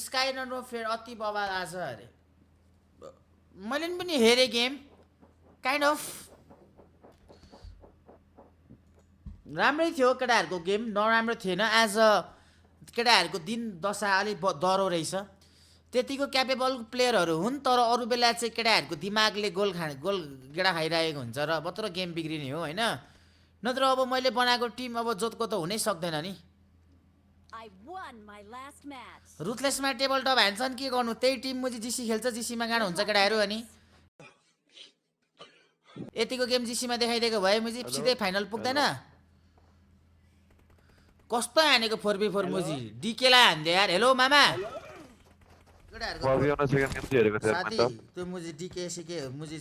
Sky no fair अति बवाल आज अरे मैले पनि हेरेँ गेम काइन्ड अफ राम्रै थियो केटाहरूको गेम नराम्रो थिएन एज अ केटाहरूको दिन दशा अलिक डह्रो रहेछ त्यतिको क्यापेबल प्लेयरहरू हुन् तर अरू बेला चाहिँ केटाहरूको दिमागले गोल गेडा खाइरहेको हुन्छ र मात्र गेम बिग्रिने हो होइन नत्र अब मैले बनाएको टिम अब जोतको त हुनै सक्दैन नि रुथलेसमा टेबल टप हान्छन् के गर्नु त्यही टिम मुजी जिसी खेल्छ जिसीमा गाडो हुन्छ केटाहरू अनि यतिको गेम जिसीमा देखाइदिएको भए मुजी सिधै फाइनल पुग्दैन कस्तो हानेको 4v4 मुजी डिकेलाई हान्दे यार हेलो मामा साथी त्यो मुजी डिके सिके मुजी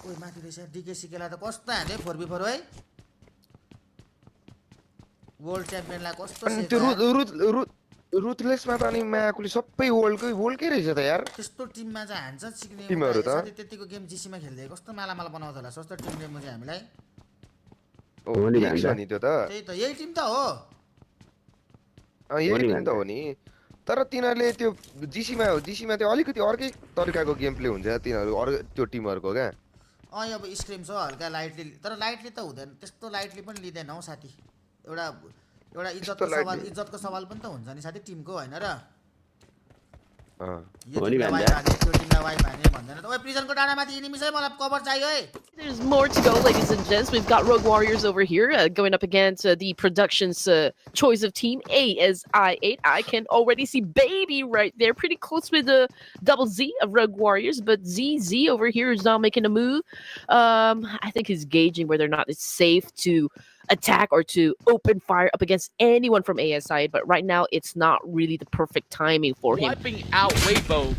ओइ माथि रहेछ डिके सिकेलाई त कस्तो हान्दे 4v4 है वर्ल्ड च्याम्पियनलाई कस्तो रुथलेसमा त अनि मायाकुली सबै वर्ल्डकै रहेछ त यार त्यस्तो टिममा चाहिँ हान्छ सिक्ने टिमहरु त साथी त्यतिको गेम जिसीमा खेल्दै कस्तो मालामाल बनाउँछ होला सस्तो टिमले मुजी हामीलाई हो नि भन्छ नि त्यो त त्यही त यही टिम त हो यही टिम त हो नि तर तिनीहरुले त्यो जिसीमा त्यो अलिकति अर्कै तरिकाको गेम प्ले हुन्छ तिनीहरु त्यो टिमहरुको क्या अब स्क्रिम छ हल्का लाइटली तर लाइटली त हुँदैन त्यस्तो लाइटली पनि लिदैन हौ साथी एउटा इज्जतको सवाल पनि त हुन्छ नि साथी टिमको हैन र There's more to go, ladies and gents. We've got Rogue Warriors over here going up against the production's choice of team A as I8. I can already see Baby right there, pretty close with the double Z of Rogue Warriors, but ZZ over here is not making a move. I think he's gauging whether or not it's safe to attack or to open fire up against anyone from ASI, but right now it's not really the perfect timing for him. Wiping out Weibo,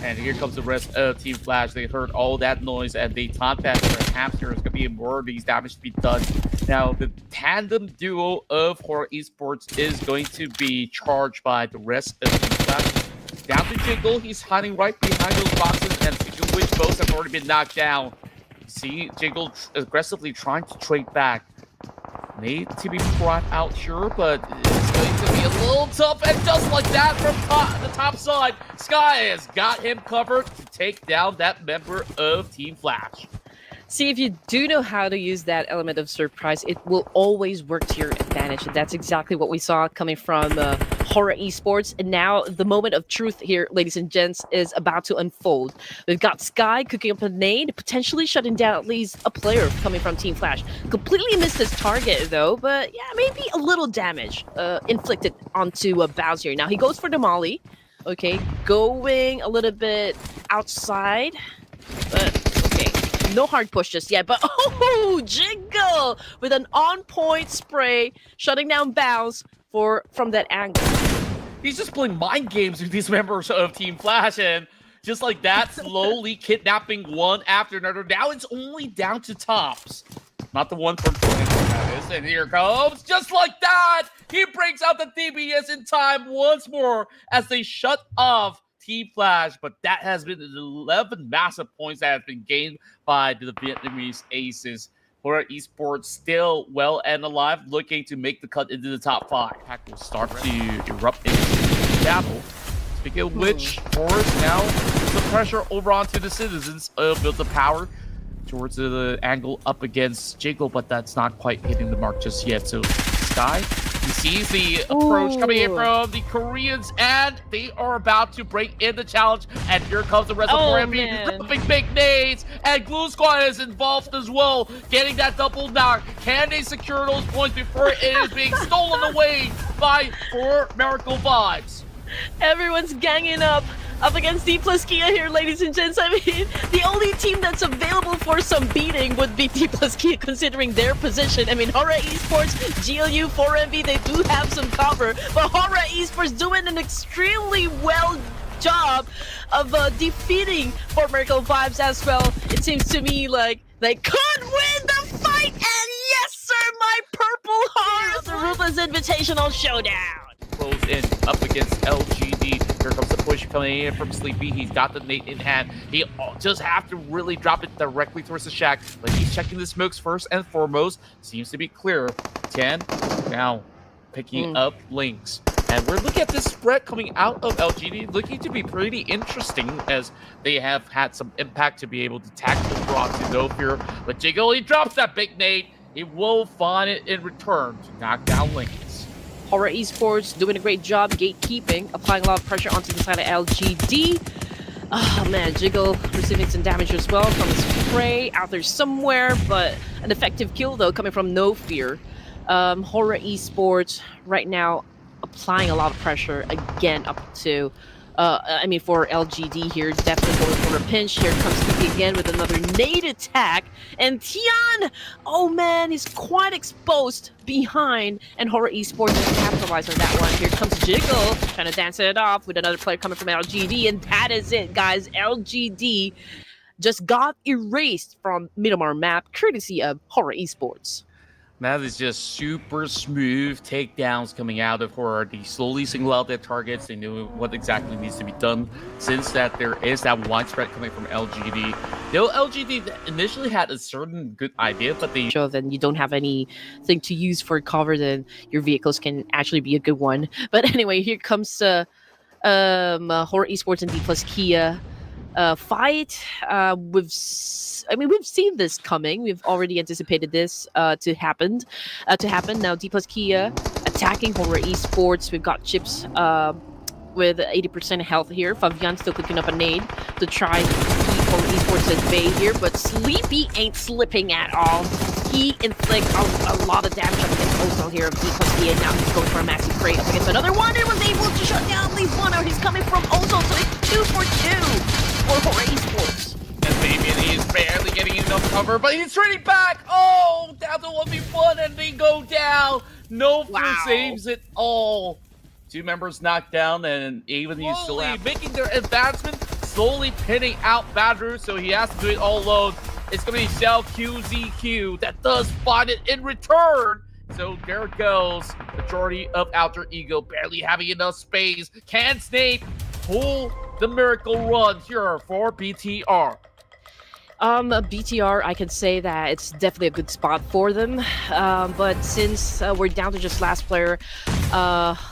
and here comes the rest of Team Flash. They heard all that noise and they thought that perhaps there was going to be more of these damage to be done. Now the tandem duo of Hora Esports is going to be charged by the rest of Team Flash. Down to Jingle, he's hiding right behind those boxes, and speaking of which, both have already been knocked down. See Jingle aggressively trying to trade back. Need to be brought out here, but it's going to be a little tough. And just like that, from the top side, Sky has got him covered to take down that member of Team Flash. See, if you do know how to use that element of surprise, it will always work to your advantage. And that's exactly what we saw coming from Hora Esports. And now the moment of truth here, ladies and gents, is about to unfold. We've got Sky cooking up a nade, potentially shutting down at least a player coming from Team Flash. Completely missed his target, though, but yeah, maybe a little damage inflicted onto Bowser. Now he goes for the Molly. Okay, going a little bit outside, but okay. No hard push just yet, but oh, Jingle with an on-point spray, shutting down Bounce from that angle. He's just playing mind games with these members of Team Flash, and just like that, slowly kidnapping one after another. Now it's only down to Tops. Not the one from Travis, and here comes, just like that, he breaks out the DBS in time once more as they shut off Team Flash, but that has been 11 massive points that have been gained by the Vietnamese aces. Hora Esports still well and alive, looking to make the cut into the top 5. Pack will start to erupt into battle. Speaking of which, Hora's now the pressure over onto the citizens of the power towards the angle up against Jiggle, but that's not quite hitting the mark just yet. So Sky, he sees the approach coming in from the Koreans, and they are about to break in the challenge. And here comes the rest of Preamble, dropping big nades, and Glue Squad is involved as well, getting that double knock. Can they secure those points before it is being stolen away by 4 Miracle Vibes? Everyone's ganging up against D+Kia here, ladies and gents. I mean, the only team that's available for some beating would be D+Kia, considering their position. I mean, Hora Esports, GLU, 4MV, they do have some cover, but Hora Esports doing an extremely well job of defeating 4 Miracle Vibes as well. It seems to me like they could win the fight, and yes, sir, my purple heart, the Ruthless Invitational Showdown. Close in up against LGD. Here comes the push coming in from Sleepy. He's got the nade in hand. He just have to really drop it directly towards the shack. But he's checking the smokes first and foremost. Seems to be clear. 10 now picking up links. And we're looking at this spread coming out of LGD, looking to be pretty interesting as they have had some impact to be able to tackle Brock to no fear. But Jiggle, he drops that big nade. He will find it in return to knock down Lincolns. Hora Esports doing a great job gatekeeping, applying a lot of pressure onto the side of LGD. Oh man, Jiggle receiving some damage as well from his prey out there somewhere, but an effective kill though coming from No Fear. Hora Esports right now applying a lot of pressure again up to for LGD here, definitely going for a pinch. Here comes TP again with another nade attack. And Tian, oh man, he's quite exposed behind. And Hora Esports can capitalize on that one. Here comes Jiggle, trying to dance it off with another player coming from LGD. And that is it, guys. LGD just got erased from Miramar map, courtesy of Hora Esports. That is just super smooth takedowns coming out of Hora. They slowly single out their targets. They knew what exactly needs to be done since that there is that widespread coming from LGD. Though LGD initially had a certain good idea, but they show then you don't have anything to use for cover, then your vehicles can actually be a good one. But anyway, here comes Hora Esports and D plus Kia fight. We've seen this coming. We've already anticipated this to happen. Now D plus Kia attacking Hora Esports. We've got Chips with 80% health here. Fabian still cooking up a nade to try to keep Hora Esports at bay here, but Sleepy ain't slipping at all. He inflicts a lot of damage up against Ozone here of D plus Kia. Now he's going for a massive crate up against another one and was able to shut down at least one out. He's coming from Ozone, so it's 2 for 2 for Hora Esports. And Fabian, he is barely getting enough cover, but he's turning back. Oh, down to 1v1 and they go down. No fear saves it all. 2 members knocked down, and even he's still making their advancement, slowly pinning out Badru, so he has to do it all alone. It's going to be Shell QZQ that does find it in return. So there goes. Majority of Alter Ego barely having enough space. Can Snape pull the miracle run here for BTR? BTR, I can say that it's definitely a good spot for them. But since we're down to just last player,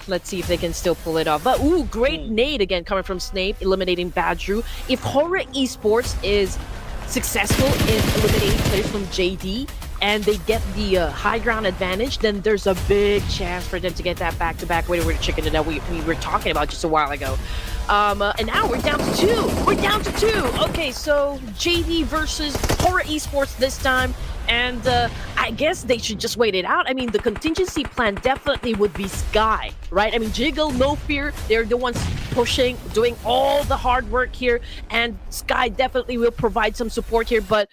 let's see if they can still pull it off. But great nade again coming from Snape, eliminating Badru. If Hora Esports is successful in eliminating players from JD and they get the high ground advantage, then there's a big chance for them to get that back-to-back winner chicken that we were talking about just a while ago. And now we're down to 2. We're down to 2. Okay, so JD versus Hora Esports this time. And I guess they should just wait it out. I mean, the contingency plan definitely would be Sky, right? I mean, Jiggle, No Fear, they're the ones pushing, doing all the hard work here. And Sky definitely will provide some support here. But,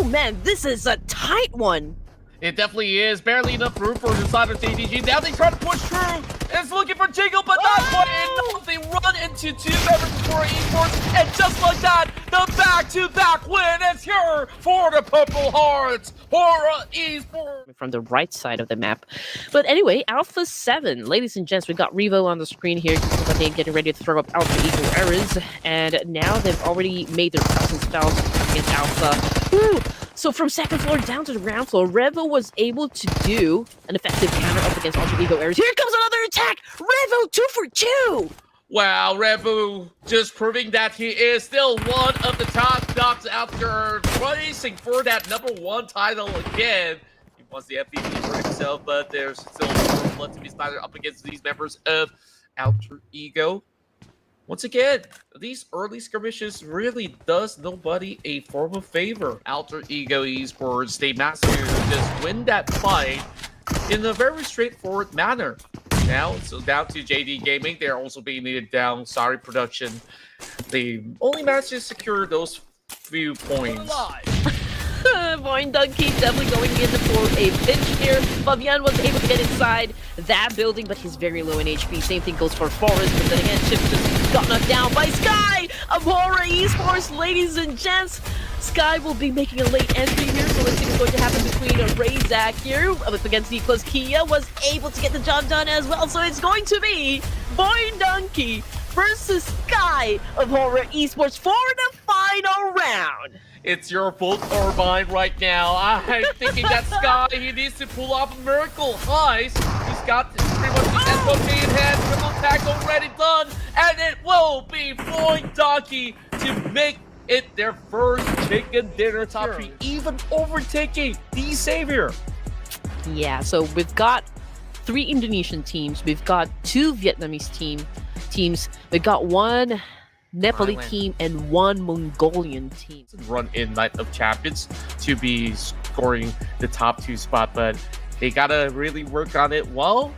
man, this is a tight one. It definitely is. Barely enough room for the side of JDG. Now they try to push through. It's looking for Jiggle, but not quite enough. They run into 2 members of Hora Esports, and just like that, the back-to-back win is here for the Purple Hearts. Hora Esports. From the right side of the map. But anyway, Alpha 7. Ladies and gents, we got Revo on the screen here. They're getting ready to throw up Alpha Eagle errors. And now they've already made their presence felt against Alpha. So from second floor down to the ground floor, Revo was able to do an effective counter up against Alter Ego errors. Here comes another attack! Revo 2 for 2! Wow, Revo just proving that he is still one of the top dogs out there, racing for that #1 title again. He wants the MVP for himself, but there's still left to be started up against these members of Alter Ego. Once again, these early skirmishes really does nobody a form of favor. Alter Ego Esports, they managed to just win that fight in a very straightforward manner. Now it's down to JD Gaming. They're also being needed down. Sorry, production. They only managed to secure those few points. Voin Donkey definitely going in for a pinch here. Fabian was able to get inside that building, but he's very low in HP. Same thing goes for Forrest, but then again, Chip just got knocked down by Sky of Hora Esports, ladies and gents. Sky will be making a late entry here, so let's see what's going to happen between Razak here up against D plus Kia. Was able to get the job done as well, so it's going to be Voin Donkey versus Sky of Hora Esports for the final round. It's your fault or mine right now. I'm thinking that Sky, he needs to pull off a miracle heist. He's got pretty much the SOK in hand, triple will be Flying Donkey to make it their first chicken dinner top 3, even overtaking the Savior. Yeah, so we've got 3 Indonesian teams, we've got 2 Vietnamese teams, we've got 1 Nepali team and 1 Mongolian team. Run in Night of Champions to be scoring the top 2 spot, but they gotta really work on it. Well,